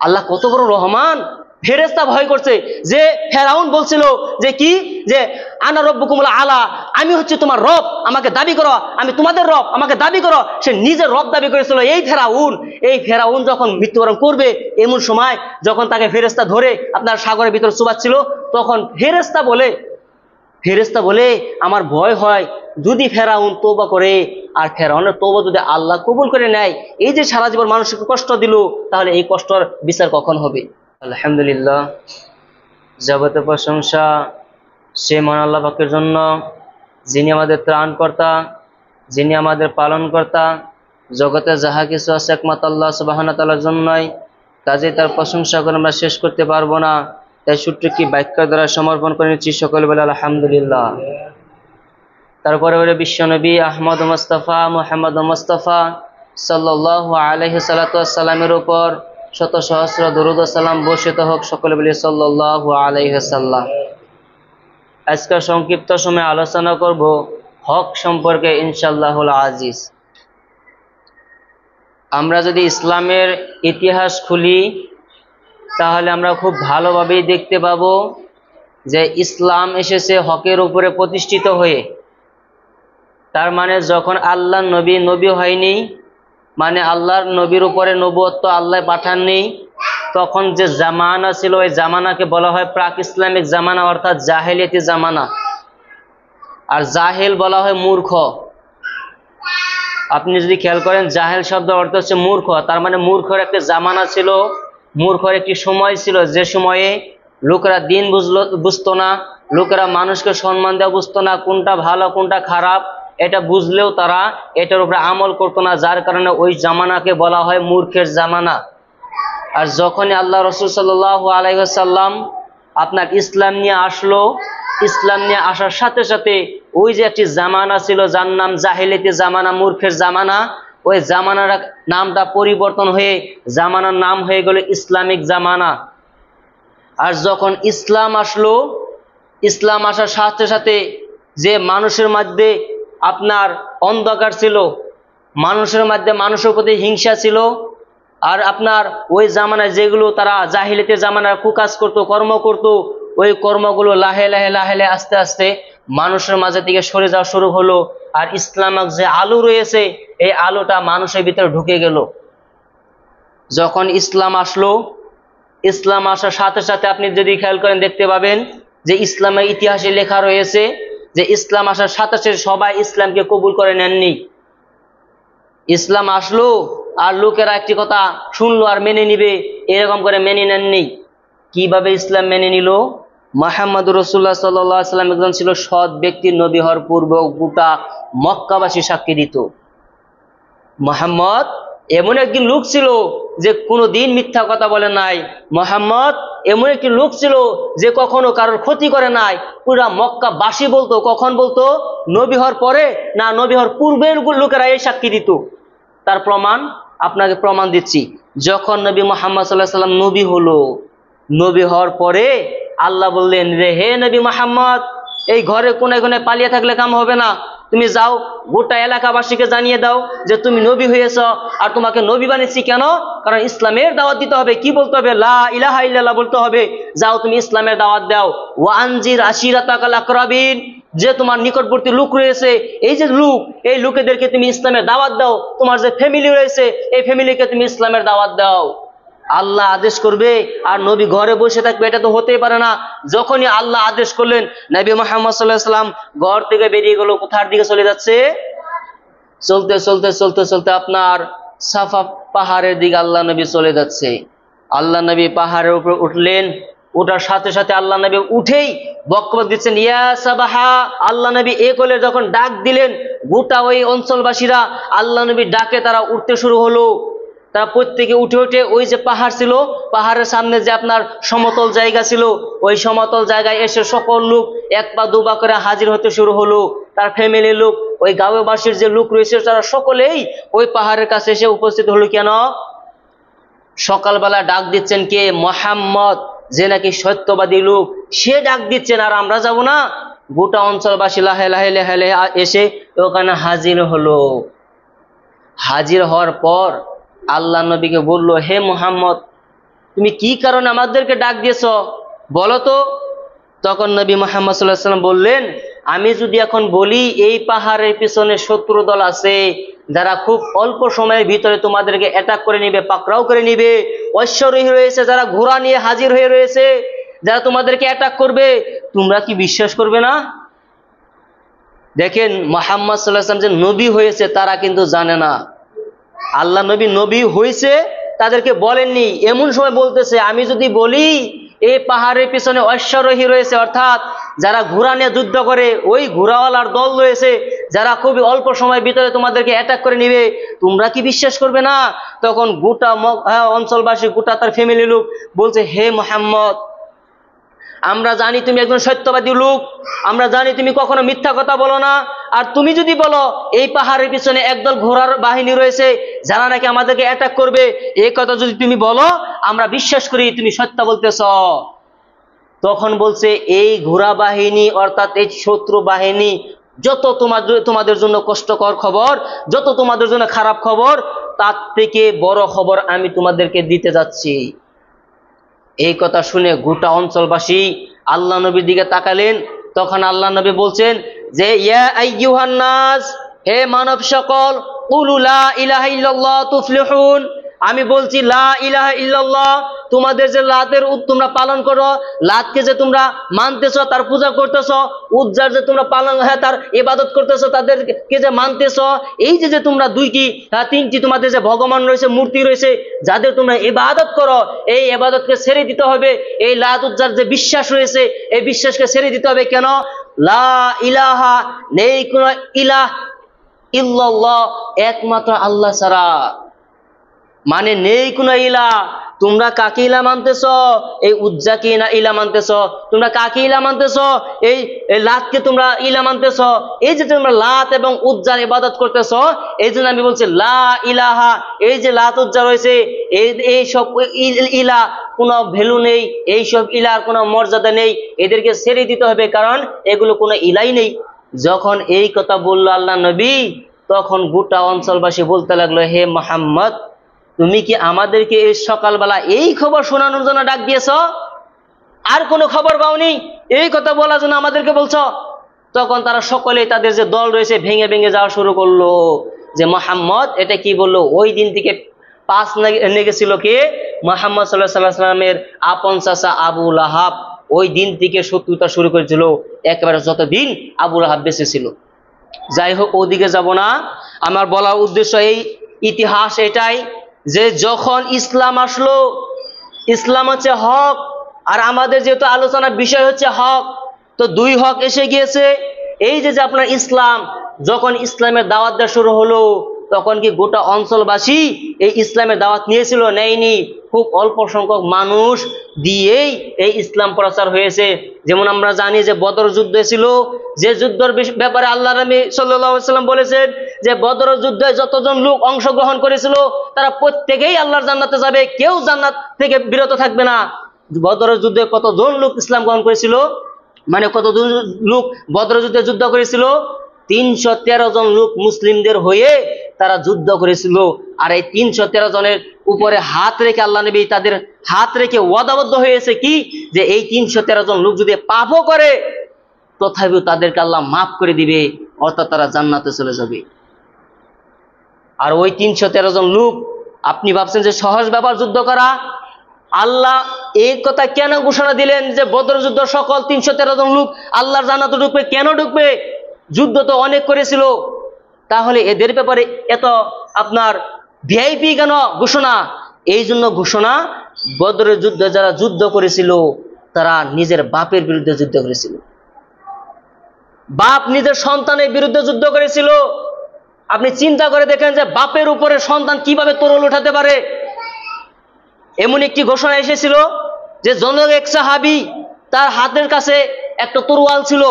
আল্লাহ কত বড় রহমান। ফেরেশতা ভয় করছে যে ফেরাউন বলছিল যে কি, যে আনা রব্বুকুমুল আলা, আমি হচ্ছে তোমার রব, আমাকে দাবি করো, আমি তোমাদের রব, আমাকে দাবি করো। সে নিজের রব দাবি করেছিল এই ফেরাউন যখন মৃত্যুবরণ করবে, এমন সময় যখন তাকে ফেরেশতা ধরে আপনার সাগরের ভিতর চুবাচ্ছিল, তখন ফেরেশতা বলে আমার ভয় হয় যদি ফেরাউন তওবা করে, আর ফেরাউনের তওবা যদি আল্লাহ কবুল করে নেয়, এই যে সারা জীবন মানুষকে কষ্ট দিল, তাহলে এই কষ্টর বিচার কখন হবে? আলহামদুলিল্লাহ, যাবতীয় প্রশংসা সে মহান আল্লাহ পাকের জন্য, যিনি আমাদের ত্রাণকর্তা, যিনি আমাদের পালনকর্তা। জগতে যাহা কিছু আছে একমাত্র আল্লাহ সুবহানাহু ওয়া তাআলার জন্যই, কাজে তার প্রশংসা করে আমরা শেষ করতে পারবো না। তাই সূত্র কি বাক্য দ্বারা সমর্পণ করে নিচ্ছি, সকলে বলে আলহামদুলিল্লাহ। তারপরে বলে বিশ্বনবী আহমদ মুস্তাফা মুহাম্মদ মুস্তাফা সাল্লাল্লাহু আলাইহি সাল্লামের উপর শত সহস্র দরুদ ও সালাম বর্ষিত হোক, সকলে বলি সাল্লাল্লাহু আলাইহি সাল্লাম। আজকে সংক্ষিপ্ত সময় আলোচনা করব হক সম্পর্কে ইনশাআল্লাহুল আজিজ। আমরা যদি ইসলামের ইতিহাস খুলি, তাহলে আমরা খুব ভালোভাবেই দেখতে পাবো যে ইসলাম এসেছে হকের উপরে প্রতিষ্ঠিত হয়ে। তার মানে যখন আল্লাহর নবী হয়নি, মানে আল্লাহর নবীর উপরে নবুয়ত্ব আল্লাহ পাঠাননি, তখন যে জামানা ছিল ওই জামানাকে বলা হয় প্রাক ইসলামিক জামানা, অর্থাৎ জাহেলিয়াতি জামানা। আর জাহেল বলা হয় মূর্খ। আপনি যদি খেয়াল করেন, জাহেল শব্দ অর্থ হচ্ছে মূর্খ। তার মানে মূর্খের একটা জামানা ছিল, মূর্খের একটি সময় ছিল, যে সময়ে লোকেরা দিন বুঝতো না, লোকেরা মানুষকে সম্মান দেওয়া বুঝতো না, কোনটা ভালো কোনটা খারাপ এটা বুঝলেও তারা এটার উপরে আমল করতো না, যার কারণে ওই জামানাকে বলা হয় মূর্খের জামানা। আর যখনই আল্লাহ রাসূল সাল্লাল্লাহু আলাইহি ওয়াসাল্লাম আপনার ইসলাম নিয়ে আসলো, ইসলাম নিয়ে আসার সাথে সাথে ওই যে একটি জামানা ছিল যার নাম জাহেলিয়াতি জামানা, মূর্খের জামানা, ওই জামানার নামটা পরিবর্তন হয়ে জামানার নাম হয়ে গেল ইসলামিক জামানা। আর যখন ইসলাম আসলো, ইসলাম আসার সাথে সাথে যে মানুষের মধ্যে আপনার অন্ধকার ছিল, মানুষের মধ্যে মানুষের প্রতি হিংসা ছিল, আর আপনার ওই জামানায় যেগুলো তারা জাহিলিয়াতের জামানায় কুকাজ করতো, কর্ম করতো, ওই কর্মগুলো লাহে লাহে আস্তে আস্তে মানুষের মাঝে থেকে সরে যাওয়া শুরু হলো। আর ইসলামিক যে আলো রয়েছে, এই আলোটা মানুষের ভিতরে ঢুকে গেল। যখন ইসলাম আসলো, ইসলাম আসার সাথে সাথে আপনি যদি খেয়াল করেন দেখতে পাবেন যে ইসলামের ইতিহাসে লেখা রয়েছে যে ইসলাম আসার সাথে সাথে সবাই ইসলামকে কবুল করে নেননি। ইসলাম আসলো আর লোকেরা একটি কথা শুনলো আর মেনে নিবে, এরকম করে মেনে নেননি। কিভাবে ইসলাম মেনে নিল? মুহাম্মদুর রাসূলুল্লাহ সাল্লাল্লাহু আলাইহি ওয়াসাল্লাম একজন ছিল সৎ ব্যক্তি, নবী হওয়ার পূর্বে গোটা মক্কাবাসী সাক্ষী দিত। মুহাম্মদ এমন একজন লোক ছিল যে কোনো দিন মিথ্যা কথা বলে নাই। মুহাম্মদ এমন একটি লোক ছিল যে কখনো কারোর ক্ষতি করে নাই। পুরা মক্কাবাসী বলতো, কখন বলতো? নবী হওয়ার পরে না, নবী হওয়ার পূর্বের লোকেরা এই সাক্ষী দিত। তার প্রমাণ আপনাকে প্রমাণ দিচ্ছি। যখন নবী মুহাম্মদ সাল্লাল্লাহু আলাইহি ওয়াসাল্লাম নবী হলো, নবী হওয়ার পরে আল্লাহ বললেন যে হে নবী মুহাম্মদ, এই ঘরে কোণে কোণে পালিয়ে থাকলে কাম হবে না, তুমি যাও গোটা এলাকাবাসীকে জানিয়ে দাও যে তুমি নবী হয়েছ। আর তোমাকে নবী বানিয়েছি কেন? কারণ ইসলামের দাওয়াত দিতে হবে। কি বলতে হবে? লা ইলাহা ইল্লাল্লাহ বলতে হবে। যাও তুমি ইসলামের দাওয়াত দাও। ওয়া আনজির আশিরাতাকাল আকরাবিন, যে তোমার নিকটবর্তী লোক রয়েছে, এই যে লোক, এই লোকেদেরকে তুমি ইসলামের দাওয়াত দাও। তোমার যে ফ্যামিলি রয়েছে, এই ফ্যামিলিকে তুমি ইসলামের দাওয়াত দাও। আল্লাহ আদেশ করবে আর নবী ঘরে বসে থাকবে, এটা তো হতেই পারে না। যখনই আল্লাহ আদেশ করলেন, নবী মুহাম্মদ সাল্লাল্লাহু আলাইহি ওয়াসাল্লাম ঘর থেকে বেরিয়ে গেল। কোথার দিকে চলে যাচ্ছে? চলতে চলতে চলতে চলতে আপনার সাফা পাহাড়ের দিকে আল্লাহ নবী চলে যাচ্ছে। আল্লাহ নবী পাহাড়ের উপর উঠলেন, ওটার সাথে সাথে আল্লাহ নবী উঠেই বক্তব্য দিচ্ছেন ইয়া সাবাহা। আল্লাহ নবী এ করে যখন ডাক দিলেন, গোটা ওই অঞ্চলবাসীরা আল্লাহ নবী ডাকে তারা উঠতে শুরু হলো। তারা প্রত্যেকে উঠে উঠে ওই যে পাহাড় ছিল, পাহাড়ের সামনে যে আপনার সমতল জায়গা ছিল, ওই সমতল জায়গায় এসে সকল লোক এক পা দুপা করে হাজির হতে শুরু হলো। তার ফ্যামিলির লোক, ওই গাঁওবাসীর যে লোক রয়েছে, তারা সকলেই ওই পাহাড়ের কাছে এসে উপস্থিত হলো। কেন? সকালবেলা ডাক দিচ্ছেন কে? মুহাম্মদ, যে নাকি সত্যবাদী লোক, সে ডাক দিচ্ছেন। আর আমরা যাব না? গোটা অঞ্চলবাসী লাহে লাহে লাহে লাহে এসে ওখানে হাজির হলো। হাজির হওয়ার পর আল্লাহ নবীকে বলল, হে মুহাম্মদ, তুমি কি কারণে আমাদেরকে ডাক দিয়েছ বলো তো। তখন নবী মুহাম্মদ সাল্লাল্লাহু আলাইহি ওয়াসাল্লাম বললেন, আমি যদি এখন বলি এই পাহাড়ের পিছনে শত্রু দল আছে যারা খুব অল্প সময়ের ভিতরে তোমাদেরকে অ্যাটাক করে নিবে, পাকড়াও করে নিবে, অশ্বারোহী রয়েছে যারা ঘোড়া নিয়ে হাজির হয়ে রয়েছে, যারা তোমাদেরকে অ্যাটাক করবে, তোমরা কি বিশ্বাস করবে না? দেখেন মুহাম্মদ সাল্লাল্লাহু আলাইহি ওয়াসাল্লাম যে নবী হয়েছে তারা কিন্তু জানে না। আল্লাহ নবী নবী হয়েছে তাদেরকে বলেননি, এমন সময় বলতেছে আমি যদি বলি এই পাহাড়ের পিছনে অশ্বারোহী রয়েছে, অর্থাৎ যারা ঘোড়া নিয়ে যুদ্ধ করে, ওই ঘোড়াওয়ালার দল রয়েছে যারা খুবই অল্প সময়ের ভিতরে তোমাদেরকে অ্যাটাক করে নিবে, তোমরা কি বিশ্বাস করবে না? তখন গোটা অঞ্চলবাসী, গোটা তার ফ্যামিলি লোক বলছে, হে মুহাম্মদ, আমরা জানি তুমি একজন সত্যবাদী লোক, আমরা জানি তুমি কখনো মিথ্যা কথা বলো না, আর তুমি যদি বলো এই পাহাড়ের পিছনে একদল ঘোড়ার বাহিনী রয়েছে যারা নাকি আমাদেরকে অ্যাটাক করবে, এই কথা যদি তুমি বলো আমরা বিশ্বাস করি তুমি সত্য বলতেছ। তখন বলছে, এই ঘোড়া বাহিনী অর্থাৎ এই শত্রু বাহিনী যত তোমাদের জন্য কষ্টকর খবর, যত তোমাদের জন্য খারাপ খবর, তার থেকে বড় খবর আমি তোমাদেরকে দিতে যাচ্ছি। এই কথা শুনে গোটা অঞ্চলবাসী আল্লাহ নবীর দিকে তাকালেন। তখন আল্লাহ নবী বলছেন যে, ইয়া আইয়ুহান নাস, হে মানব সকল, কুলু লা ইলাহা ইল্লাল্লাহ তুফলিহুন, আমি বলছি লা ইলাহা ইল্লাল্লাহ, তোমাদের যে লাতের তোমরা পালন করো, লাতকে যে তোমরা মানতেছ, তার পূজা করতেছ, উজ্জার যে তোমরা পালন তার ইবাদত করতেছ, তাদেরকে যে মানতেছ, এই যে তোমরা দুইটি তিনটি তোমাদের যে ভগবান রয়েছে, মূর্তি রয়েছে, যাদের তোমরা ইবাদত করো, এই ইবাদতকে ছেড়ে দিতে হবে। এই লাত উজ্জার যে বিশ্বাস রয়েছে, এই বিশ্বাসকে ছেড়ে দিতে হবে। কেন? লা ইলাহা, নেই কোন ইলাহ, ইল্লাল্লাহ, একমাত্র আল্লাহ ছাড়া, মানে নেই কোন ইলা। তোমরা কাকে ইলা মানতেছ? এই উজ্জাকে ইলা মানতেছ। তোমরা কাকে ইলা মানতেছ? এই লাতকে তোমরা ইলা মানতেছ। এই যে তোমরা লাত এবং উজ্জার ইবাদত করতেছ, এই জন্য আমি বলছি লা ইলাহা, এই যে লাত উজ্জা রয়েছে, এই সব ইলা কোনো ভ্যালু নেই, এই সব ইলার কোনো মর্যাদা নেই, এদেরকে ছেড়ে দিতে হবে, কারণ এগুলো কোনো ইলাই নেই। যখন এই কথা বলল আল্লাহ নবী, তখন গোটা অঞ্চলবাসী বলতে লাগলো, হে মুহাম্মদ, তুমি কি আমাদেরকে এই সকালবেলা এই খবর শোনানোর জন্য ডাক দিয়েছ? আর কোনো খবর পাওনি? এই কথা বলার জন্য আমাদেরকে বলছো? তখন তারা সকলেই তাদের যে দল রয়েছে ভেঙে ভেঙে যাওয়া শুরু করলো, যে মুহাম্মদ এটা কি বললো। ওই দিন থেকে পাঁচ লেগেছিল কে? মুহাম্মদ সাল্লাল্লাহু আলাইহি ওয়াসাল্লামের আপন চাচা আবু লাহাব। ওই দিন থেকে শত্রুতা শুরু করেছিল একেবারে যতদিন আবু লাহাব বেঁচে ছিল। যাই হোক, ওদিকে যাব না। আমার বলার উদ্দেশ্য এই ইতিহাস এটাই, যে যখন ইসলাম আসলো, ইসলাম হচ্ছে হক, আর আমাদের যেহেতু আলোচনার বিষয় হচ্ছে হক, তো দুই হক এসে গিয়েছে। এই যে আপনার ইসলাম, যখন ইসলামের দাওয়াত দেওয়া শুরু হলো, তখন কি গোটা অঞ্চলবাসী এই ইসলামের দাওয়াত নিয়েছিল? নেয়নি। খুব অল্প সংখ্যক মানুষ দিয়েই এই ইসলাম প্রচার হয়েছে। যেমন আমরা জানি যে বদর যুদ্ধ ছিল, যে যুদ্ধের ব্যাপারে আল্লাহ নবী সাল্লাল্লাহু আলাইহি ওয়াসাল্লাম বলেছেন যে বদর যুদ্ধে যতজন লোক অংশগ্রহণ করেছিল তারা প্রত্যেকেই আল্লাহর জান্নাতে যাবে, কেউ জান্নাত থেকে বিরত থাকবে না। বদর যুদ্ধে কতজন লোক ইসলাম গ্রহণ করেছিল? মানে কতজন লোক বদর যুদ্ধে যুদ্ধ করেছিল? 313 জন লোক মুসলিমদের হয়ে তারা যুদ্ধ করেছিল। আর এই 313 জনের উপরে হাত রেখে আল্লাহ নবী তাদের হাত রেখে ওয়াদাবদ্ধ হয়েছে কি, যে এই 313 জন লোক যদি পাপও করে তথাপিও তাদেরকে আল্লাহ মাফ করে দিবে, অর্থাৎ তারা জান্নাতে চলে যাবে। আর ওই 313 জন লোক, আপনি ভাবছেন যে সহজ ব্যাপার যুদ্ধ করা? আল্লাহ এই কথা কেন ঘোষণা দিলেন যে বদর যুদ্ধ সকল 313 জন লোক আল্লাহর জান্নাতে ঢুকবে? কেন ঢুকবে? যুদ্ধ তো অনেক করেছিল, তাহলে এদের ব্যাপারে এত আপনার ভিআইপি কেন ঘোষণা? এই জন্য ঘোষণা, বদরের যুদ্ধে যারা যুদ্ধ করেছিল তারা নিজের বাপের বিরুদ্ধে যুদ্ধ করেছিল, বাপ নিজের সন্তানের বিরুদ্ধে যুদ্ধ করেছিল। আপনি চিন্তা করে দেখেন যে বাপের উপরে সন্তান কিভাবে তরল উঠাতে পারে। এমন একটি ঘোষণা এসেছিল যে জনক এক সাহাবী, তার হাতের কাছে একটা তরোয়াল ছিল,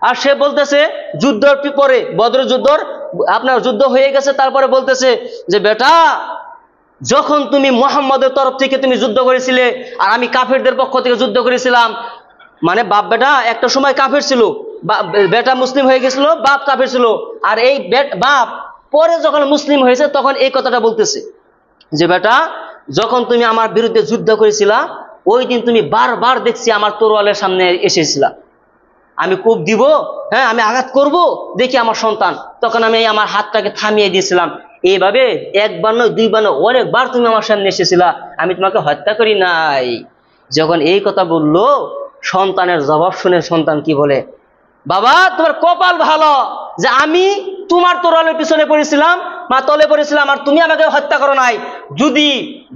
আর সে বলতেছে যুদ্ধের পরে, বদর যুদ্ধর আপনার যুদ্ধ হয়ে গেছে, তারপরে বলতেছে যে বেটা, যখন তুমি মুহাম্মদের তরফ থেকে তুমি যুদ্ধ করেছিলে আর আমি কাফেরদের পক্ষ থেকে যুদ্ধ করেছিলাম, মানে বাপ বেটা একটা সময় কাফের ছিল, বেটা মুসলিম হয়ে গেছিল, বাপ কাফের ছিল, আর এই বাপ পরে যখন মুসলিম হয়েছে তখন এই কথাটা বলতেছে যে বেটা, যখন তুমি আমার বিরুদ্ধে যুদ্ধ করেছিলা ওই দিন তুমি বারবার দেখছি আমার তরোয়ালের সামনে এসেছিলা, আমি কোপ দিব, হ্যাঁ আমি আঘাত করব, দেখি আমার সন্তান, তখন আমি আমার হাতটাকে থামিয়ে দিয়েছিলাম। এইভাবে একবার নয় দুইবার নয় অনেকবার তুমি আমার সামনে এসেছিলা, আমি তোমাকে হত্যা করি নাই। যখন এই কথা বললো, সন্তানের জবাব শুনে সন্তান কি বলে, বাবা তোমার কপাল ভালো যে আমি তোমার তরোয়ালের পিছনে পড়েছিলাম বা তলে পড়েছিলাম আর তুমি আমাকে হত্যা করো নাই। যদি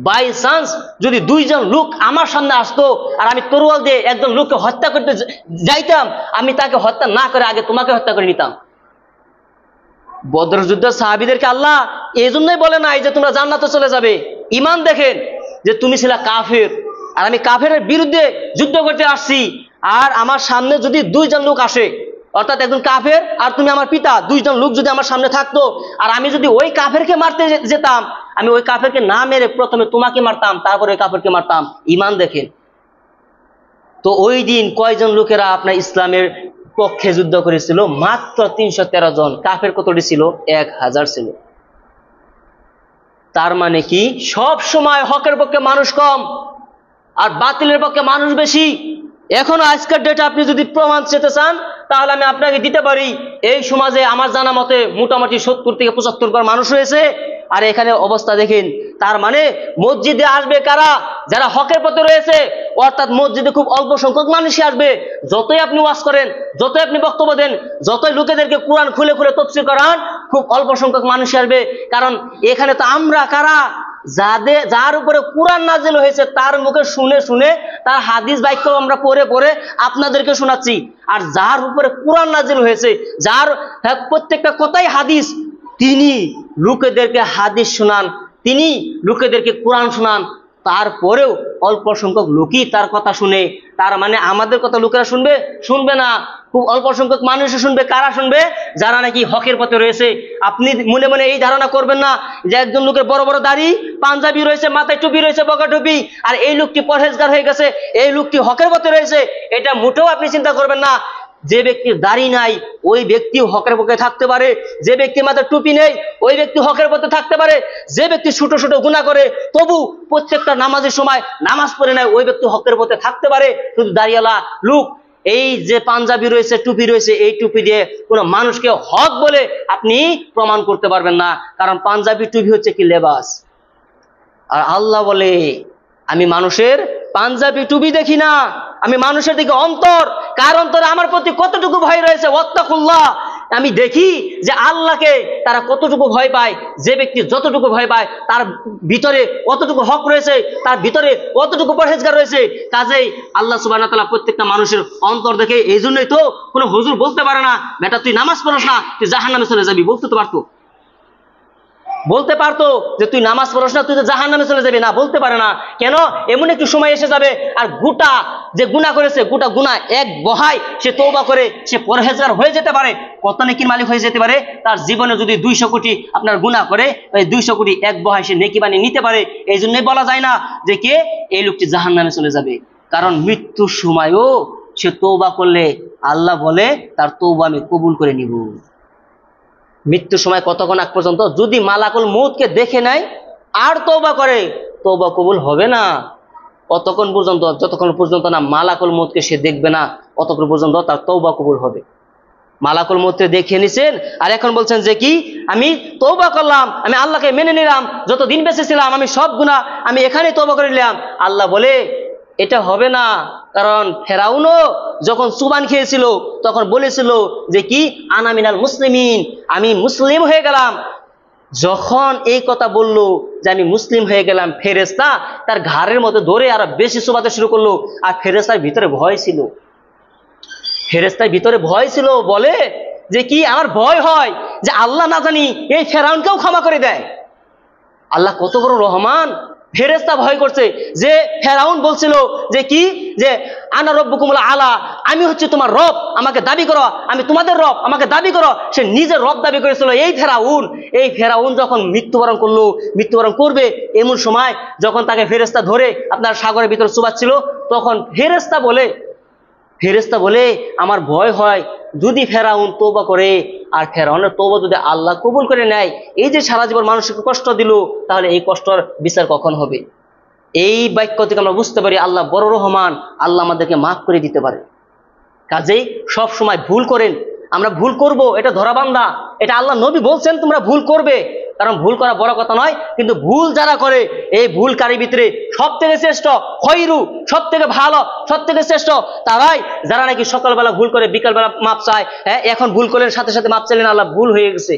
বাই চান্স যদি দুইজন লোক আমার সামনে আসতো আর আমি তরোয়াল দিয়ে একজন লোককে হত্যা করতে যাইতাম, আমি তাকে হত্যা না করে আগে তোমাকে হত্যা করে নিতাম। বদর যুদ্ধের সাহাবীদেরকে আল্লাহ এই জন্যই বলে নাই যে তোমরা জান্নাতে চলে যাবে। ঈমান দেখেন যে তুমি ছিলা কাফের আর আমি কাফেরের বিরুদ্ধে যুদ্ধ করতে আসছি, আর আমার সামনে যদি দুইজন লোক আসে, অর্থাৎ একজন কাফের আর তুমি আমার পিতা, দুইজন লোক যদি আমার সামনে থাকতো আর আমি যদি ওই কাফেরকে মারতে যেতাম, আমি ওই কাফেরকে না মেরে প্রথমে তোমাকে মারতাম, তারপরে ওই কাফেরকে মারতাম। ঈমান দেখেন। তো ওই দিন কয়জন লোকেরা আপনার ইসলামের পক্ষে যুদ্ধ করেছিল? মাত্র 313 জন। কাফের কতটি ছিল? 1000 ছিল। তার মানে কি সব সময় হকের পক্ষে মানুষ কম আর বাতিলের পক্ষে মানুষ বেশি। এখন আজকের ডেটে আপনি যদি প্রমাণ চেতে চান তাহলে আমি আপনাকে দিতে পারি, এই সমাজে আমার জানা মতে মোটামুটি 70 থেকে 75 বার মানুষ রয়েছে। আর এখানে অবস্থা দেখেন, তার মানে মসজিদে আসবে কারা? যারা হকের পথে রয়েছে, অর্থাৎ মসজিদে খুব অল্প সংখ্যক মানুষই আসবে। যতই আপনি ওয়াজ করেন, যতই আপনি বক্তব্য দেন, যতই লোকেদেরকে কোরআন খুলে খুলে তাফসীর করান, খুব অল্প সংখ্যক মানুষই আসবে। কারণ এখানে তো আমরা কারা? যার উপরে কোরআন নাযিল হয়েছে তার মুখে শুনে শুনে তার হাদিস বাক্য আমরা পড়ে পড়ে আপনাদেরকে শোনাচ্ছি। আর যার উপরে কোরআন নাযিল হয়েছে, যার প্রত্যেকটা কথাই হাদিস, তিনি লোকেদেরকে হাদিস শোনান, তিনি লোকেদেরকে কোরআন শোনান, তারপরেও অল্প সংখ্যক লোকই তার কথা শুনে। তার মানে আমাদের কথা লোকেরা শুনবে না, খুব অল্প সংখ্যক মানুষ শুনবে। কারা শুনবে? যারা নাকি হকের পথে রয়েছে। আপনি মনে মনে এই ধারণা করবেন না যে একজন লোকের বড় বড় দাড়ি, পাঞ্জাবি রয়েছে, মাথায় টুপি রয়েছে, বগা টুপি, আর এই লোকটি পরহেজগার হয়ে গেছে, এই লোকটি হকের পথে রয়েছে। এটা মোটেও আপনি চিন্তা করবেন না। যে ব্যক্তির দাড়ি নাই ওই ব্যক্তিও হকের পথে থাকতে পারে, যে ব্যক্তির মাথায় টুপি নেই ওই ব্যক্তি হকের পথে থাকতে পারে, যে ব্যক্তি ছোট ছোট গুনাহ করে তবু প্রত্যেকটা নামাজের সময় নামাজ পড়ে নেয় ওই ব্যক্তি হকের পথে থাকতে পারে। শুধু দাড়িওয়ালা লোক, এই যে পাঞ্জাবি রয়েছে, টুপি রয়েছে, এই টুপি দিয়ে কোনো মানুষকে হক বলে আপনি প্রমাণ করতে পারবেন না। কারণ পাঞ্জাবি টুপি হচ্ছে কি লেবাস। আর আল্লাহ বলে আমি মানুষের পাঞ্জাবি টুপি দেখি না, আমি মানুষের দিকে অন্তর, কার অন্তরে আমার প্রতি কতটুকু ভয় রয়েছে, ওয়াত্তাকুল্লাহ, আমি দেখি যে আল্লাহকে তারা কতটুকু ভয় পায়। যে ব্যক্তি যতটুকু ভয় পায় তার ভিতরে অতটুকু হক রয়েছে, তার ভিতরে অতটুকু পরহেজগার রয়েছে। কাজেই আল্লাহ সুবহানাহু ওয়া তাআলা প্রত্যেকটা মানুষের অন্তর দেখে। এই জন্যই তো কোনো হুজুর বলতে পারে না বেটা তুই নামাজ পড়ছ না তুই জাহান্নামে চলে যাবি। বলতে পারতো যে তুই নামাজ পড়ছ না তুই তো জাহান্নামে চলে যাবি, না বলতে পারে না। কেন? এমন একটু সময় এসে যাবে আর গোটা যে গুনাহ করেছে গোটা গুনাহ এক বহায় সে তওবা করে সে পরহেজগার হয়ে যেতে পারে, কত নেকির মালিক হয়ে যেতে পারে। তার জীবনে যদি 200 কোটি আপনার গুনাহ করে, ওই 200 কোটি এক বহায় সে নেকি বানিয়ে নিতে পারে। এই জন্যই বলা যায় না যে কে এই লোকটি জাহান্নামে চলে যাবে। কারণ মৃত্যুর সময়ও সে তওবা করলে আল্লাহ বলে তার তওবা আমি কবুল করে নিব। মৃত্যুর সময় কতক্ষণ আগ পর্যন্ত? যদি মালাকুল মউতকে দেখে নেয় আর তওবা করে, তওবা কবুল হবে না অতক্ষণ পর্যন্ত, যতক্ষণ পর্যন্ত না মালাকুল মউতকে সে দেখবে না অতক্ষণ পর্যন্ত তার তওবা কবুল হবে। মালাকুল মউতকে দেখে নিছেন আর এখন বলছেন যে কি আমি তওবা করলাম, আমি আল্লাহকে মেনে নিলাম, যত দিন বেঁচে ছিলাম আমি সব গুনাহ আমি এখানেই তওবা করে নিলাম। আল্লাহ বলে এটা হবে না। কারণ ফেরাউনও যখন সুবান খেয়েছিল তখন বলেছিল যে কি আনা মিনাল মুসলিমিন, আমি মুসলিম হয়ে গেলাম। যখন এই কথা বললো যে আমি মুসলিম হয়ে গেলাম, ফেরেশতা তার ঘাড়ের মধ্যে ধরে আরো বেশি চুবাতে শুরু করলো। আর ফেরেশতার ভিতরে ভয় ছিল, ফেরেশতার ভিতরে ভয় ছিল, বলে যে কি আমার ভয় হয় যে আল্লাহ না জানি এই ফেরাউনকেও ক্ষমা করে দেয়। আল্লাহ কত বড় রহমান। ফেরেশতা ভয় করছে যে ফেরাউন বলছিল যে কি যে আনা রব্বুকুমুল আলা, আমি হচ্ছে তোমার রব, আমাকে দাবি করো, আমি তোমাদের রব, আমাকে দাবি করো। সে নিজের রব দাবি করেছিল। এই ফেরাউন যখন মৃত্যুবরণ করলো, মৃত্যুবরণ করবে এমন সময় যখন তাকে ফেরেশতা ধরে আপনার সাগরের ভিতরে চুবাচ্ছিল, তখন ফেরেশতা বলে আমার ভয় হয় যদি ফেরাউন তওবা করে আর ফেরাউনের তওবা যদি আল্লাহ কবুল করে নেয়, এই যে সারা জীবন মানুষকে কষ্ট দিল, তাহলে এই কষ্টর বিচার কখন হবে? এই বাক্য থেকে আমরা বুঝতে পারি আল্লাহ বড় রহমান, আল্লাহ আমাদেরকে মাফ করে দিতে পারে। কাজেই সব সময় ভুল করেন, আমরা ভুল করব এটা ধরাবান্ধা, এটা আল্লাহ নবী বলছেন তোমরা ভুল করবে, কারণ ভুল করা বড় কথা নয়, কিন্তু ভুল যারা করে এই ভুলকারীর ভিতরে সব থেকে শ্রেষ্ঠ খয়রু, সব থেকে ভালো, সব থেকে শ্রেষ্ঠ তারাই যারা নাকি সকালবেলা ভুল করে বিকালবেলা মাপ চায়। হ্যাঁ, এখন ভুল করলেন সাথে সাথে মাপ চাইলেন, আল্লাহ ভুল হয়ে গেছে,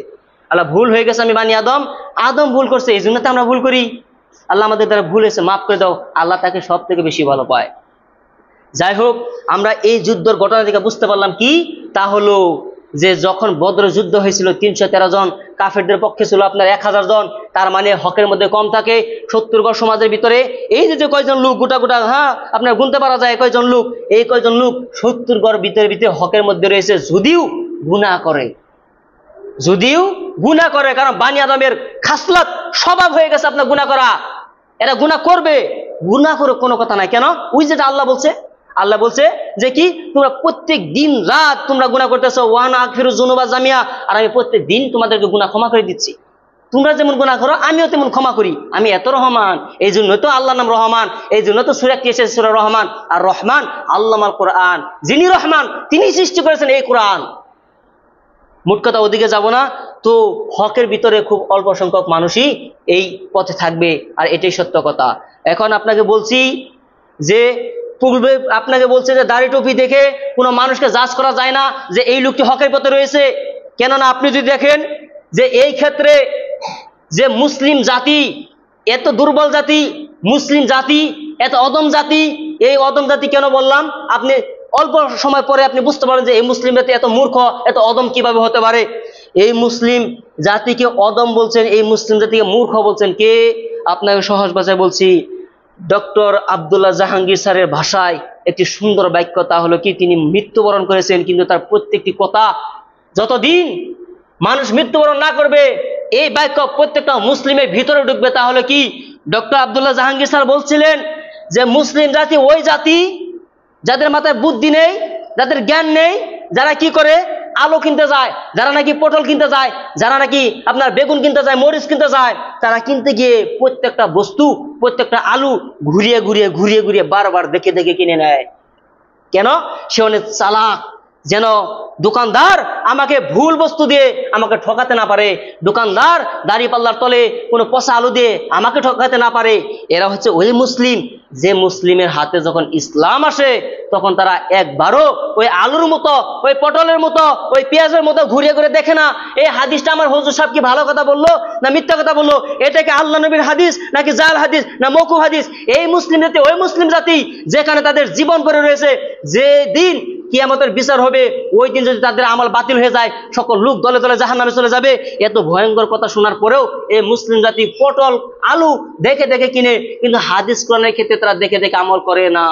আল্লাহ ভুল হয়ে গেছে, আমি বানি আদম ভুল করছে, এই জন্য তো আমরা ভুল করি, আল্লাহ আমাদের দ্বারা ভুল হয়েছে মাফ করে দাও, আল্লাহ তাকে সব থেকে বেশি ভালো পায়। যাই হোক, আমরা এই যুদ্ধের ঘটনা থেকে বুঝতে পারলাম কি, তা হলো যে যখন বদর যুদ্ধ হয়েছিল 313 জন, কাফেরদের পক্ষে ছিল আপনার 1000 জন, তার মানে হকের মধ্যে কম থাকে 70 গড় সমাজের ভিতরে। এই যে কয়জন লোক গোটা গোটা, হ্যাঁ আপনার গুনতে পারা যায় কয়জন লোক, এই কয়জন লোক 70 গড় ভিতরে ভিতরে হকের মধ্যে রয়েছে, যদিও গুনাহ করে, যদিও গুনাহ করে, কারণ বানি আদমের খাসলত স্বভাব হয়ে গেছে আপনার গুনাহ করা, এরা গুনাহ করবে, গুনাহ করে কোনো কথা নাই। কেন? ওই যেটা আল্লাহ বলছে, আল্লাহ বলছে যে কি তোমরা প্রত্যেক দিন রাত তোমরা গুনাহ করতেছো, ওয়ানা আগফিরুজ যুনুবা জামিয়া, আর আমি প্রত্যেক দিন তোমাদেরকে গুনাহ ক্ষমা করে দিচ্ছি, তোমরা যেমন গুনাহ করো আমিও তেমন ক্ষমা করি, আমি এত রহমান। এই জন্য তো আল্লাহর নাম রহমান, এই জন্য তো সূরা কি এসেছে, সূরা রহমান। আর রহমান আল্লামাল কোরআন, যিনি রহমান তিনি সৃষ্টি করেছেন এই কোরআন। মোট কথা ওদিকে যাব না, তো হকের ভিতরে খুব অল্প সংখ্যক মানুষই এই পথে থাকবে, আর এটাই সত্য কথা। এখন আপনাকে বলছি যে পূর্বে আপনাকে বলছে যে দাড়ি টুপি দেখে কোনো মানুষকে জাজ করা যায় না যে এই লোকটি হকের পথে রয়েছে, কেননা আপনি যদি দেখেন যে এই ক্ষেত্রে যে মুসলিম জাতি এত দুর্বল জাতি, মুসলিম জাতি এত অদম জাতি, এই অদম জাতি কেন বললাম, আপনি অল্প সময় পরে আপনি বুঝতে পারেন যে এই মুসলিম জাতি এত মূর্খ, এত অদম কিভাবে হতে পারে। এই মুসলিম জাতিকে অদম বলছেন, এই মুসলিম জাতিকে মূর্খ বলছেন কে? আপনাকে সহজ ভাষায় বলছি, ডক্টর আব্দুল্লাহ জাহাঙ্গীর স্যারের ভাষায় একটি সুন্দর বাক্য, তা হলো কি তিনি মৃত্যুবরণ করেছেন, কিন্তু তার প্রত্যেকটি কথা যতদিন মানুষ মৃত্যুবরণ না করবে এই বাক্য প্রত্যেকটা মুসলিমের ভিতরে ঢুকবে। তাহলে কি ডক্টর আব্দুল্লাহ জাহাঙ্গীর স্যার বলছিলেন যে মুসলিম জাতি ওই জাতি যাদের মাথায় বুদ্ধি নেই, যাদের জ্ঞান নেই, যারা কি করে আলু কিনতে যায়, যারা নাকি পটল কিনতে যায়, যারা নাকি আপনার বেগুন কিনতে যায়, মরিচ কিনতে যায়, তারা কিনতে গিয়ে প্রত্যেকটা বস্তু, প্রত্যেকটা আলু ঘুরিয়ে ঘুরিয়ে ঘুরিয়ে ঘুরিয়ে বারবার দেখে দেখে কিনে নেয়। কেন? সে অনেক চালাক, যেন দোকানদার আমাকে ভুল বস্তু দিয়ে আমাকে ঠকাতে না পারে, দোকানদার দাড়ি পাল্লার তলে কোনো পচা আলু দিয়ে আমাকে ঠকাতে না পারে। এরা হচ্ছে ওই মুসলিম যে মুসলিমের হাতে যখন ইসলাম আসে তখন তারা একবারও ওই আলুর মতো, ওই পটলের মতো, ওই পেঁয়াজের মতো ঘুরিয়ে ঘুরে দেখে না এই হাদিসটা আমার হুজুর সাহেব কি ভালো কথা বললো না মিথ্যা কথা বললো, এটাকে আল্লাহ নবীর হাদিস নাকি জাল হাদিস না মওকুফ হাদিস। এই মুসলিম জাতি ওই মুসলিম জাতি যেখানে তাদের জীবন পড়ে রয়েছে, যে দিন কিয়ামতের বিচার হবে ওই দিন যদি তাদের আমল বাতিল হয়ে যায়, সকল লোক দলে দলে জাহান্নামে চলে যাবে। এত ভয়ঙ্কর কথা শোনার পরেও এই মুসলিম জাতি পটল আলু দেখে দেখে কিনে, কিন্তু হাদিস কোরআনের ক্ষেত্রে তারা দেখে দেখে আমল করে না,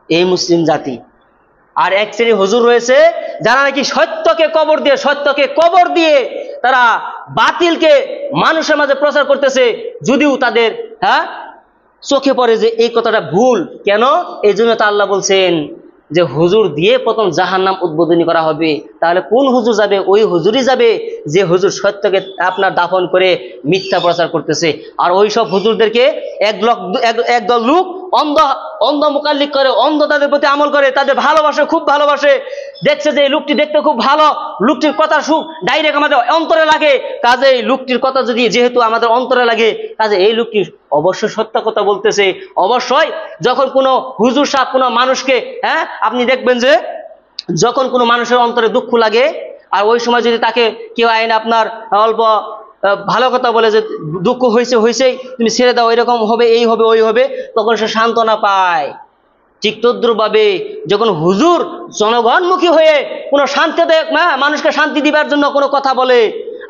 এই মুসলিম জাতি। আর এক শ্রেণী হুজুর রয়েছে যারা নাকি সত্যকে কবর দিয়ে তারা বাতিলকে মানুষের মাঝে প্রচার করতেছে, যদিও তাদের চোখে পড়ে যে এই কথাটা ভুল। কেন? এই জন্য তা আল্লাহ বলছেন যে হুজুর দিয়ে প্রথম জাহান্নাম উদ্বোধনী করা হবে। তাহলে কোন হুজুর যাবে? ওই হুজুরই যাবে যে হুজুর সত্যকে আপনার দাফন করে মিথ্যা প্রচার করতেছে। আর ওই সব হুজুরদেরকে একদল লোক অন্ধ মুকাল্লিদ করে, অন্ধ তাদের প্রতি আমল করে, তাদের ভালোবাসে, খুব ভালোবাসে, দেখছে যে এই লোকটি দেখতে খুব ভালো, লোকটির কথা সুখ ডাইরেক্ট আমাদের অন্তরে লাগে, কাজে এই লোকটির কথা যদি যেহেতু আমাদের অন্তরে লাগে, কাজে এই লোকটি অবশ্যই সত্য কথা বলতেছে। অবশ্যই যখন কোনো হুজুর সাহেব কোনো মানুষকে আপনি দেখবেন যে যখন কোনো মানুষের অন্তরে দুঃখ লাগে, আর ওই সময় যদি তাকে কেউ আইন আপনার অল্প ভালো কথা বলে যে দুঃখ হয়েছে তুমি ছেড়ে দাও, এরকম হবে, এই হবে, ওই হবে, তখন সে সান্ত্বনা পায়। ঠিক তদ্রুপভাবে যখন হুজুর জনগণমুখী হয়ে কোনো শান্তি মানুষকে শান্তি দিবার জন্য কোনো কথা বলে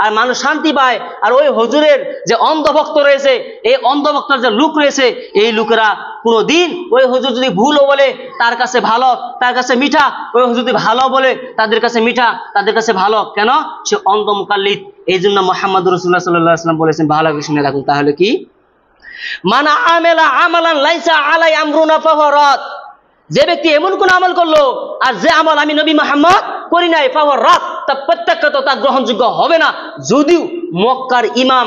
আর মানুষ শান্তি পায়, আর ওই হুজুরের যে অন্ধভক্ত রয়েছে, এই অন্ধভক্তর যে লোক রয়েছে, এই লোকেরা কোনোদিন ওই হুজুর যদি ভুলও বলে তার কাছে ভালো, তার কাছে মিঠা, ওই হুজুর যদি ভালো বলে তাদের কাছে মিঠা, তাদের কাছে ভালো। কেন? সে অন্ধ মুকাল্লিদ। এই জন্য মুহাম্মদ রাসূলুল্লাহ সাল্লাল্লাহু আলাইহি ওয়াসাল্লাম বলেছেন, ভালো করে শুনে রাখুন, তাহলে কি মান আমেলা আমালান লাইসা আলাই আমরুনা ফাহুয়া রাদ, যে ব্যক্তি এমন কোন আমল করলো আর যে আমল আমি নবী মুহাম্মদ করি নাই, ফাহুয়া রাদ, তা প্রত্যক্ষত তা গ্রহণযোগ্য হবে না। যদিও মক্কার ইমাম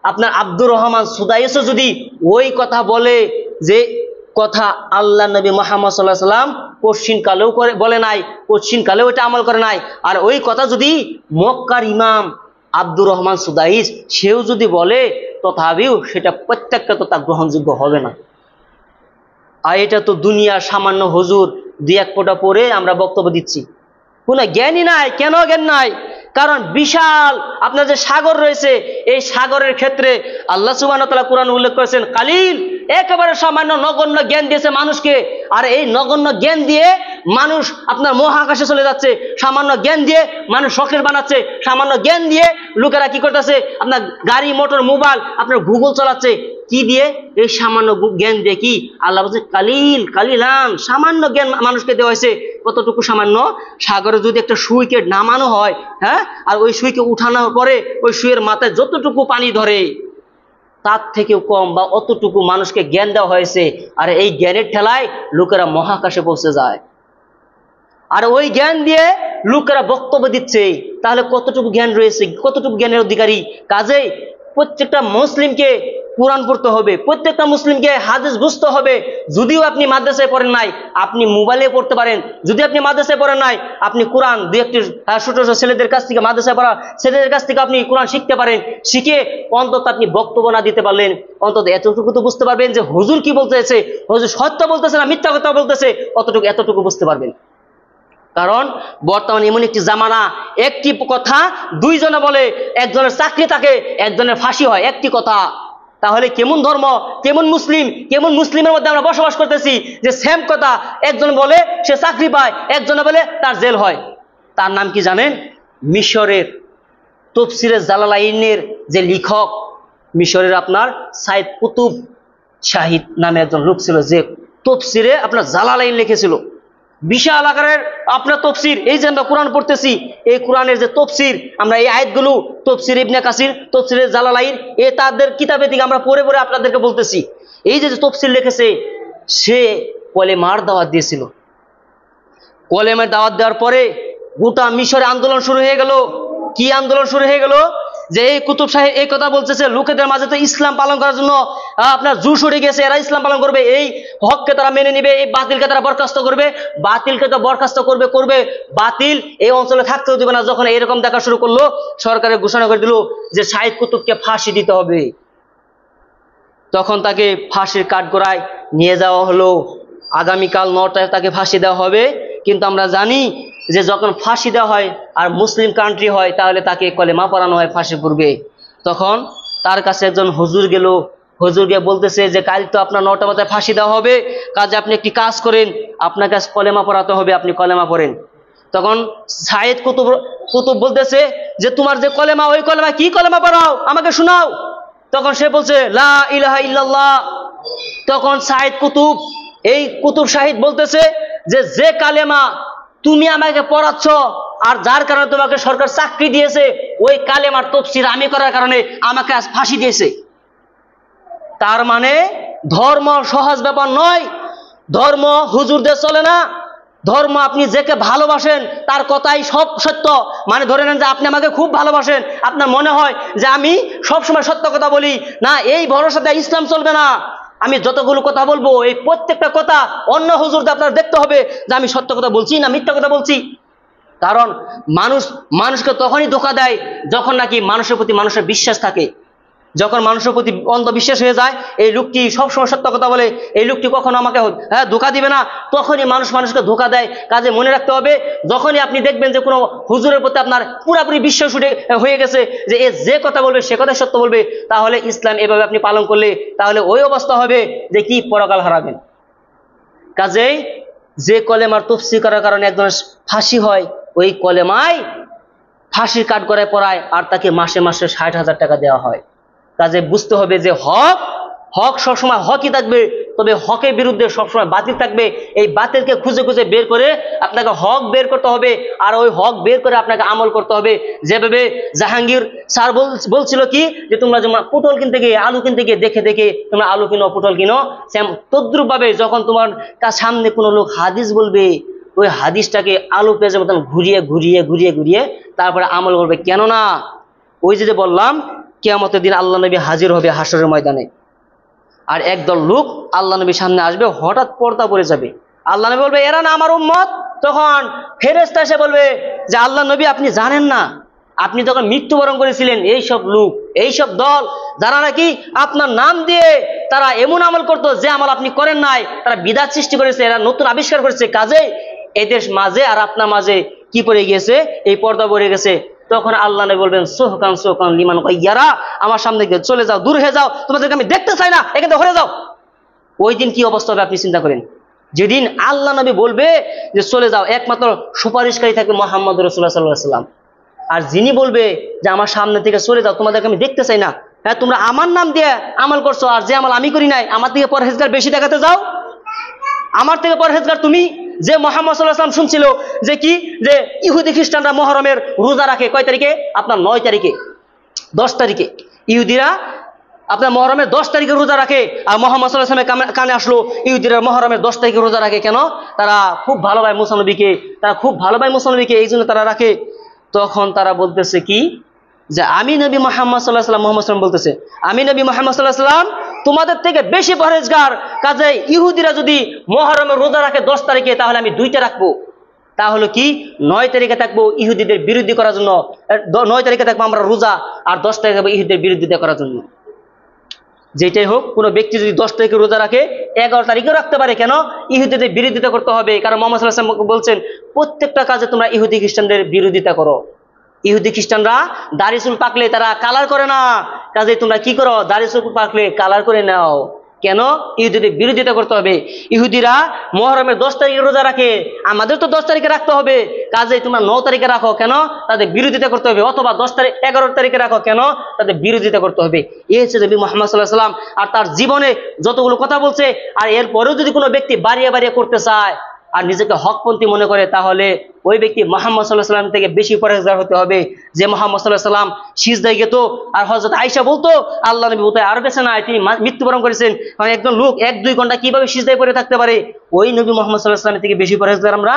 আপনার আব্দুর রহমান সুদাইসও যদি ওই কথা বলে যে কথা আল্লাহ নবী মুহাম্মদ সাল্লাল্লাহু আলাইহি সাল্লাম কোশ্চিন কালেও বলে নাই, কোশ্চিন কালেও এটা আমল করে নাই, আর ওই কথা যদি মক্কার ইমাম আব্দুর রহমান সুদাইস সেও যদি বলে, তথাপিও সেটা প্রত্যেকটা তো তা গ্রহণযোগ্য হবে না। আর এটা তো দুনিয়ার সামান্য হুজুর দুই এক ফোঁটা পরে আমরা বক্তব্য দিচ্ছি, কোনো জ্ঞানই নাই। কেন জ্ঞান নাই? কারণ বিশাল আপনার যে সাগর রয়েছে, এই সাগরের ক্ষেত্রে আল্লাহ সুবহানাহু ওয়া তাআলা কোরআন উল্লেখ করেছেন কালিল, একেবারে সামান্য নগণ্য জ্ঞান দিয়েছে মানুষকে। আর এই নগণ্য জ্ঞান দিয়ে মানুষ আপনার মহাকাশে চলে যাচ্ছে, সামান্য জ্ঞান দিয়ে মানুষ রকেট বানাচ্ছে, সামান্য জ্ঞান দিয়ে লোকেরা কি করতেছে, আপনার গাড়ি মোটর মোবাইল আপনার গুগল চালাচ্ছে। কি দিয়ে? এই সামান্য জ্ঞান দিয়ে। কি আল্লাহ বলছে কালিল কালিলান, সামান্য জ্ঞান মানুষকে দেওয়া হয়েছে। কতটুকু সামান্য? সাগরে যদি একটা সুইকে নামানো হয়, হ্যাঁ, আর ওই সুইকে উঠানোর পরে ওই সুইয়ের মাথায় যতটুকু পানি ধরে তার থেকেও কম বা অতটুকু মানুষকে জ্ঞান দেওয়া হয়েছে। আর এই জ্ঞানের ঠেলায় লোকেরা মহাকাশে পৌঁছে যায়, আর ওই জ্ঞান দিয়ে লোকেরা বক্তব্য দিচ্ছে। তাহলে কতটুকু জ্ঞান রয়েছে, কতটুকু জ্ঞানের অধিকারী? কাজেই প্রত্যেকটা মুসলিমকে কোরআন পড়তে হবে, প্রত্যেকটা মুসলিমকে হাদিস বুঝতে হবে। যদিও আপনি মাদ্রাসায় পড়েন নাই, আপনি মোবাইলে পড়তে পারেন। যদি আপনি মাদ্রাসায় পড়েন নাই, আপনি কোরআন দুই একটি ছোট ছোট ছেলেদের কাছ থেকে, মাদ্রাসায় পড়া ছেলেদের কাছ থেকে আপনি কোরআন শিখতে পারেন। শিখে অন্তত আপনি বক্তব্য না দিতে পারলেন, অন্তত এতটুকু তো বুঝতে পারবেন যে হুজুর কি বলতেছে, হুজুর সত্য বলতেছে না মিথ্যা কথা বলতেছে, এতটুকু বুঝতে পারবেন। কারণ বর্তমানে এমন একটি জামানা, একটি কথা দুইজনে বলে, একজনের চাকরি থাকে, একজনের ফাঁসি হয়, একটি কথা। তাহলে কেমন ধর্ম, কেমন মুসলিম, কেমন মুসলিমের মধ্যে আমরা বসবাস করতেছি যে সেম কথা একজন বলে সে চাকরি পায়, একজনে বলে তার জেল হয়। তার নাম কি জানেন? মিশরের তাফসীরে জালালাইনের যে লেখক, মিশরের আপনার সাইদ কুতুব শাহিদ নামে একজন লোক ছিল, যে তাফসীরে আপনার জালালাইন লিখেছিল। বিশাল আকারের আপনার তাফসীর। এই যে আমরা কোরআন পড়তেছি, এই কোরআনের যে তাফসীর, আমরা এই আয়াতগুলো তাফসীর ইবনে কাসির, তাফসীরে জালালাইন, এ তাদের কিতাবে থেকে আমরা পড়ে পড়ে আপনাদেরকে বলতেছি। এই যে তাফসীর লিখেছে, সে কলেমার দাওয়াত দিয়েছিল। কলেমার দাওয়াত দেওয়ার পরে গোটা মিশরে আন্দোলন শুরু হয়ে গেল। কি আন্দোলন শুরু হয়ে গেল? যে এই কুতুব সাহেব এই কথা বলতেছে, লোকেদের মাঝে তো ইসলাম পালন করার জন্য আপনার জোশ উঠে গেছে, এরা ইসলাম পালন করবে, এই হককে তারা মেনে নিবে, এই বাতিলকে তারা বরখাস্ত করবে, বাতিলকে তো বরখাস্ত করবে, বাতিল এই অঞ্চলে থাকতেও দিবে না। যখন এরকম দেখা শুরু করলো, সরকারের ঘোষণা করে দিল যে সাইদ কুতুবকে ফাঁসি দিতে হবে। তখন তাকে ফাঁসির কাঠগড়ায় নিয়ে যাওয়া হলো। আগামীকাল 9টায় তাকে ফাঁসি দেওয়া হবে। কিন্তু আমরা জানি যে যখন ফাঁসি দেওয়া হয় আর মুসলিম কান্ট্রি হয়, তাহলে তাকে কলেমা পড়ানো হয় ফাঁসি পূর্বে। তখন তার কাছে একজন হুজুর গেল, হুজুর গিয়ে বলতেছে যে কাল তো আপনার 9টা বাজে ফাঁসি দেওয়া হবে, কাজে আপনি একটি কাজ করেন, আপনার কাছে কলেমা পড়াতে হবে, আপনি কলেমা পড়েন। তখন সাইদ কুতুব বলতেছে যে তোমার যে কলেমা, ওই কলেমা কি কলেমা পড়াও, আমাকে শোনাও। তখন সে বলছে লা ইলাহা ইল্লাল্লাহ। তখন সাইদ কুতুব, এই কুতুব শাহিদ বলতেছে যে কালেমা তুমি আমাকে পড়াচ্ছ, আর যার কারণে তোমাকে সরকার চাকরি দিয়েছে, ওই কালেমার তাফসীর আমি করার কারণে আমাকে আজ ফাঁসি দিয়েছে। তার মানে ধর্ম সহজ ব্যাপার নয়, ধর্ম হুজুরদের চলে না। ধর্ম আপনি যাকে ভালোবাসেন তার কথাই সব সত্য। মানে ধরে নেন যে আপনি আমাকে খুব ভালোবাসেন, আপনার মনে হয় যে আমি সবসময় সত্য কথা বলি, না, এই ভরসাতে ইসলাম চলবে না। আমি যতগুলো কথা বলবো, এই প্রত্যেকটা কথা অন্য হুজুরদের আপনার দেখতে হবে যে আমি সত্য কথা বলছি না মিথ্যা কথা বলছি। কারণ মানুষকে তখনই ধোঁকা দেয় যখন নাকি মানুষের প্রতি মানুষের বিশ্বাস থাকে। যখন মানুষের প্রতি অন্ধবিশ্বাস হয়ে যায়, এই লোকটি সবসময় সত্য কথা বলে, এই লোকটি কখনো আমাকে ধোঁকা দিবে না, তখনই মানুষকে ধোঁকা দেয়। কাজে মনে রাখতে হবে, যখনই আপনি দেখবেন যে কোনো হুজুরের প্রতি আপনার পুরোপুরি বিশ্বাস হয়ে গেছে যে এ যে কথা বলবে সে কথাই সত্য বলবে, তাহলে ইসলাম এভাবে আপনি পালন করলে তাহলে ওই অবস্থা হবে যে কি পরকাল হারাবেন। কাজেই যে কলেমার তাফসীর করার কারণে একজনের ফাঁসি হয়, ওই কলেমায় ফাঁসির কাঠগড়ায় পড়ায়, আর তাকে মাসে মাসে 60,000 টাকা দেওয়া হয়। কাজে বুঝতে হবে যে হক সবসময় হকই থাকবে, তবে হকের বিরুদ্ধে সবসময় বাতিল থাকবে। এই বাতিলকে খুঁজে খুঁজে বের করে আপনাকে হক বের করতে হবে, আর ওই হক বের করে আপনাকে আমল করতে হবে। যেভাবে জাহাঙ্গীর স্যার বলছিল কি যে তোমরা যেমন পটল কিনতে গিয়ে, আলু কিনতে গিয়ে দেখে দেখে তোমরা আলু কিনো, পটল কিনো, তদ্রুপ ভাবে যখন তোমার সামনে কোনো লোক হাদিস বলবে, ওই হাদিসটাকে আলু পেঁয়াজের মতন ঘুরিয়ে ঘুরিয়ে ঘুরিয়ে ঘুরিয়ে তারপরে আমল করবে। কেননা ওই যে বললাম কিয়ামতের দিন আল্লাহ নবী হাজির হবে হাসরের ময়দানে। আর একদল লোক আল্লাহ নবীর সামনে আসবে, হঠাৎ পর্দা পড়ে যাবে। আল্লাহ নবী বলবে, এরা না আমার উম্মত। তখন ফেরেশতা এসে বলবে যে আল্লাহ নবী আপনি জানেন না, আপনি যখন মৃত্যুবরণ করেছিলেন এইসব লোক, এইসব দল যারা নাকি আপনার নাম দিয়ে তারা এমন আমল করতো যে আমল আপনি করেন নাই, তারা বিদআত সৃষ্টি করেছে, এরা নতুন আবিষ্কার করেছে, কাজেই এদের মাঝে আর আপনার মাঝে কি পড়ে গিয়েছে, এই পর্দা পড়ে গেছে। তখন আল্লাহ নবী বলবেন, সোহকান সোহকান লিমান গায়্যারা, আমার সামনে থেকে চলে যাও, দূর হয়ে যাও, তোমাদেরকে আমি দেখতে চাই না, এখান থেকে সরে যাও। ওই দিন কি অবস্থা হবে আপনি চিন্তা করেন। যেদিন আল্লাহ নবী বলবে যে চলে যাও, একমাত্র সুপারিশকারী থাকবে মুহাম্মদ রাসূলুল্লাহ সাল্লাল্লাহু আলাইহি ওয়াসাল্লাম। আর যিনি বলবে যে আমার সামনে থেকে চলে যাও, তোমাদেরকে আমি দেখতে চাই না, হ্যাঁ তোমরা আমার নাম দিয়ে আমল করছো, আর যে আমল আমি করি নাই, আমার থেকে পরহেজগার বেশি দেখাতে যাও, আমার থেকে পরহেজগার তুমি। যে মুহাম্মদ সাল্লাল্লাহু আলাইহি ওয়াসাল্লাম শুনছিল যে কি, যে ইহুদি খ্রিস্টানরা মুহররমের রোজা রাখে কয় তারিখে, আপনার 9 তারিখে, 10 তারিখে। ইহুদিরা আপনার মুহররমের 10 তারিখে রোজা রাখে, আর মুহাম্মদ সাল্লাল্লাহু আলাইহি ওয়াসাল্লামের কানে আসলো ইহুদিরা মুহররমের 10 তারিখে রোজা রাখে কেন? তারা খুব ভালোবাসে মুসা নবীকে, তারা খুব ভালোবাসে মুসা নবীকে, এই জন্য তারা রাখে। তখন তারা বলতেছে কি, যে আমি নবী মুহাম্মদ সাল্লাল্লাহু আলাইহি ওয়াসাল্লাম, মুহাম্মদ সাল্লাল্লাহু আলাইহি ওয়াসাল্লাম বলতেছে, আমি নবী মুহাম্মদ সাল্লাল্লাহু আলাইহি ওয়াসাল্লাম তোমাদের থেকে বেশি পরহেজগার, কাজে ইহুদিরা যদি মুহররমের রোজা রাখে 10 তারিখে, তাহলে আমি 2টা রাখবো। তাহলে কি 9 তারিখে থাকবো ইহুদিদের বিরোধী করার জন্য, 9 তারিখে থাকবো আমরা রোজা, আর 10 তারিখে থাকবো ইহুদিদের বিরোধিতা করার জন্য। যেটাই হোক, কোনো ব্যক্তি যদি 10 তারিখে রোজা রাখে 11 তারিখেও রাখতে পারে, কেন? ইহুদিদের বিরোধিতা করতে হবে, কারণ মুহাম্মদ সাল্লাল্লাহু আলাইহি ওয়াসাল্লাম বলছেন প্রত্যেকটা কাজে তোমরা ইহুদি খ্রিস্টানদের বিরোধিতা করো। ইহুদি খ্রিস্টানরা দাড়ি চুল পাকলে তারা কালার করে না, কাজে তোমরা কি করো, দাড়ি চুল পাকলে কালার করে নাও। কেন? ইহুদিদের বিরোধিতা করতে হবে। ইহুদিরা মুহররমের 10 তারিখে রোজা রাখে, আমাদের তো 10 তারিখে রাখতে হবে, কাজে তোমরা 9 তারিখে রাখো, কেন? তাদের বিরোধিতা করতে হবে। অথবা 11 তারিখে রাখো, কেন? তাদের বিরোধিতা করতে হবে। এই হচ্ছে নবী মুহাম্মদ সাল্লাল্লাহু আলাইহি ওয়াসাল্লাম। আর তার জীবনে যতগুলো কথা বলছে, আর এরপরেও যদি কোনো ব্যক্তি বাড়িয়ে বাড়িয়ে করতে চায় আর নিজেকে হকপন্থী মনে করে, তাহলে ওই ব্যক্তি মুহাম্মদ সাল্লাল্লাহু আলাইহি ওয়াসাল্লাম থেকে বেশি পরহেজগার হতে হবে। যে মুহাম্মদ সাল্লাল্লাহু আলাইহি ওয়াসাল্লাম সিজদায় যেত, আর হযরত আয়েশা বলতো আল্লাহ নবী বোধহয় আর বেঁচে নাই, তিনি মৃত্যুবরণ করেছেন, কারণ একজন লোক 1-2 ঘন্টা কিভাবে সিজদায় পড়ে থাকতে পারে? ওই নবী মুহাম্মদ সাল্লাল্লাহু আলাইহি ওয়াসাল্লাম থেকে বেশি পরহেজগার আমরা।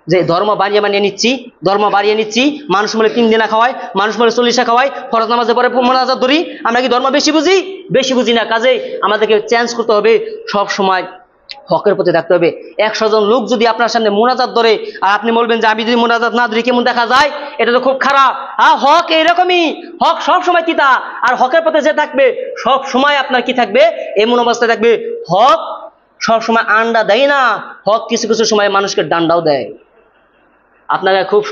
যে ধর্ম বানিয়ে নিচ্ছি, ধর্ম বাড়িয়ে নিচ্ছি, মানুষ বলে 3 দিনা খাওয়াই, মানুষ বলে 40টা খাওয়াই, ফরজ নামাজে পরে মোনাজাত ধরি, আমরা কি ধর্ম বেশি বুঝি? বেশি বুঝি না। কাজে আমাদেরকে চেঞ্জ করতে হবে, সব সময় হকের প্রতি থাকতে হবে। 100 জন লোক যদি আপনার সামনে মোনাজাত ধরে, আর আপনি বলবেন যে আমি যদি মোনাজাত না ধরি কেমন দেখা যায়, এটা তো খুব খারাপ। হক এইরকমই, হক সব সময় তিতা, আর হকের পথে যে থাকবে সব সময় আপনার কি থাকবে, এমন অবস্থায় থাকবে। হক সব সময় আন্ডা দেয় না, হক কিছু কিছু সময় মানুষকে ডান্ডাও দেয়। আপনাকে খুব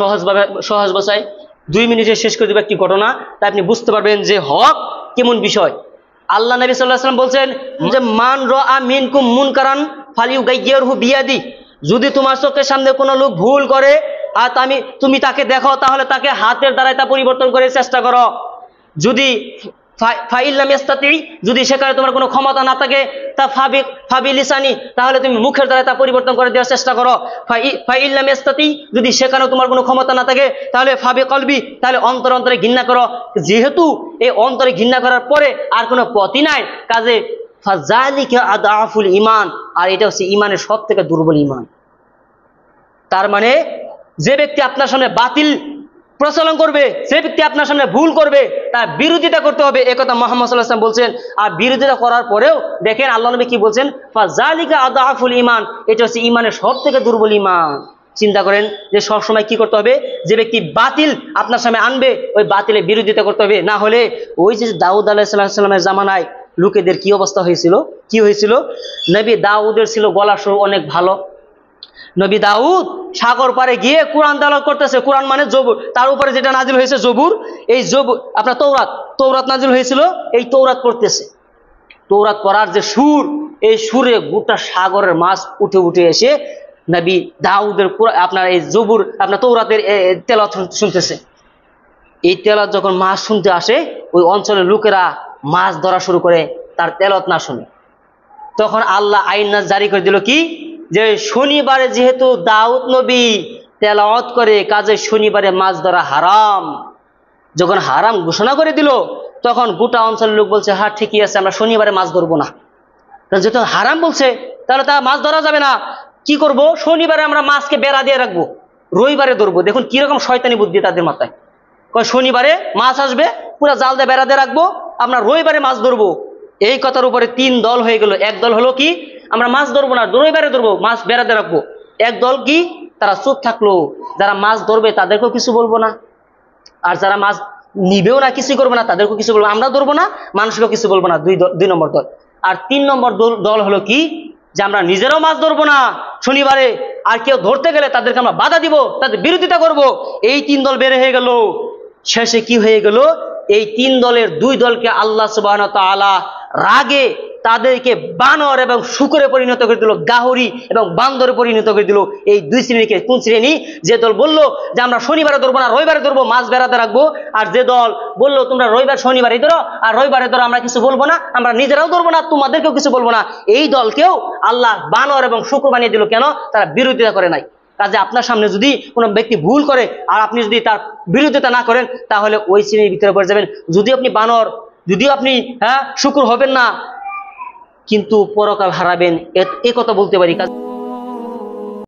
সহজ ভাষায় 2 মিনিটে শেষ করে দেবে একটি ঘটনা, তাই আপনি বুঝতে পারবেন যে হক কেমন বিষয়। আল্লাহ নবী সাল্লাল্লাহু আলাইহি ওয়াসাল্লাম বলছেন যে মান রাআ মিনকুম মুনকারান ফালিয়ুগাইয়িরহু বিয়াদি, যদি তোমার চোখের সামনে কোনো লোক ভুল করে আর তুমি তাকে দেখো, তাহলে তাকে হাতের দ্বারাই তা পরিবর্তন করে চেষ্টা করো। যদি ফাইল্লাম ইস্তাতি, যদি সেখানে তোমার কোনো ক্ষমতা না থাকে, তা ফাবি লিসানি, তাহলে তুমি মুখের দ্বারা তা পরিবর্তন করে দেওয়ার চেষ্টা করো। ফাইল্লাম ইস্তাতি, যদি সেখানেও তোমার কোনো ক্ষমতা না থাকে, তাহলে ফাবি কলবি, তাহলে অন্তরে ঘৃণা করো। যেহেতু এই অন্তরে ঘৃণা করার পরে আর কোনো পথই নাই, কাজে ফাযালিকা আদাফুল ঈমান, আর এটা হচ্ছে ঈমানের সবথেকে দুর্বল ঈমান। তার মানে যে ব্যক্তি আপনার সামনে বাতিল প্রচলন করবে, যে ব্যক্তি আপনার সামনে ভুল করবে, তার বিরোধিতা করতে হবে, একথা মুহাম্মদ সাল্লাল্লাহু আলাইহি ওয়াসাল্লাম বলছেন। আর বিরোধিতা করার পরেও দেখেন আল্লাহ নবী কি বলছেন, ফাযালিকা আদাফুল ঈমান, এটা হচ্ছে ঈমানের সবথেকে দুর্বল ঈমান। চিন্তা করেন যে সব সময় কি করতে হবে, যে ব্যক্তি বাতিল আপনার সামনে আনবে ওই বাতিলের বিরোধিতা করতে হবে। না হলে ওই যে দাউদ আলাইহিস সালামের জামানায় লোকেদের কি অবস্থা হয়েছিল, কি হয়েছিল? নবী দাউদের ছিল গলার সুর অনেক ভালো। নবী দাউদ সাগর পারে গিয়ে কোরআন তেলাওয়াত করতেছে, কোরআন মানে জবুর, তার উপরে যেটা নাজিল হয়েছে জবুর, এই জবুর আপনার তৌরাত নাজিল হয়েছিল, এই তৌরাত পড়তেছে। তৌরাত পড়ার যে সুর, এই সুরে গোটা সাগরের মাছ উঠে উঠে এসে নবী দাউদের আপনার এই জবুর আপনার তৌরাতের তেলাওয়াত শুনতেছে। এই তেলাওয়াত যখন মাছ শুনতে আসে, ওই অঞ্চলের লোকেরা মাছ ধরা শুরু করে তার তেলাওয়াত না শুনে। তখন আল্লাহ আইন জারি করে দিল কি, যে শনিবারে যেহেতু দাউদ নবী তেলাওয়াত করে, কাজে শনিবারে মাছ ধরা হারাম। যখন হারাম ঘোষণা করে দিল, তখন গোটা অঞ্চলের লোক বলছে হ্যাঁ ঠিকই আছে, আমরা শনিবারে মাছ ধরবো না। যেহেতু হারাম বলছে, তাহলে তা মাছ ধরা যাবে না। কি করব, শনিবারে আমরা মাছকে বেড়া দিয়ে রাখবো, রবিবারে ধরবো। দেখুন কিরকম শয়তানি বুদ্ধি তাদের মাথায়। শনিবারে মাছ আসবে, পুরো জাল দিয়ে বেড়া দিয়ে রাখবো, আমরা রবিবারে মাছ ধরবো। এই কথার উপরে 3 দল হয়ে গেল। এক দল হলো কি, আমরা মাছ ধরবো না, রবিবারে ধরবো, মাছ বেড়া দিয়ে রাখবো। এক দল কি, তারা চুপ থাকলো, যারা মাছ ধরবে তাদেরকেও কিছু বলবো না, আর যারা মাছ নিবেও না, কিছু করবো না, তাদেরকেও কিছু বলবো, আমরা ধরবো না, মানুষকেও কিছু বলবো না। 2 নম্বর দল। আর 3 নম্বর দল হলো কি, যে আমরা নিজেরাও মাছ ধরবো না শনিবারে, আর কেউ ধরতে গেলে তাদেরকে আমরা বাধা দিব, তাদের বিরোধিতা করব। এই 3 দল বের হয়ে গেল। শেষে কি হয়ে গেল, এই 3 দলের 2 দলকে আল্লাহ সুবহানাহু ওয়া তাআলা রাগে তাদেরকে বানর এবং শূকরে পরিণত করে দিল, গাহরি এবং বান্দরে পরিণত করে দিল। এই 2 শ্রেণীকে, কোন শ্রেণী, যে দল বললো যে আমরা শনিবারে ধরবো না, রবিবারে ধরবো, মাছ বেড়াতে রাখবো, আর যে দল বললো তোমরা রবিবার শনিবারে ধরো আর রবিবারে ধরো, আমরা কিছু বলবো না, আমরা নিজেরাও ধরবো না, তোমাদেরকেও কিছু বলবো না, এই দলকেও আল্লাহ বানর এবং শূকর বানিয়ে দিল। কেন? তারা বিরোধিতা করে নাই। কাজে আপনার সামনে যদি কোনো ব্যক্তি ভুল করে আর আপনি যদি তার বিরোধিতা না করেন, তাহলে ওই শ্রেণীর ভিতরে পড়ে যাবেন। যদিও আপনি বানর, যদিও আপনি শূকর হবেন না, কিন্তু পরকাল হারাবেন, এ কথা বলতে পারি।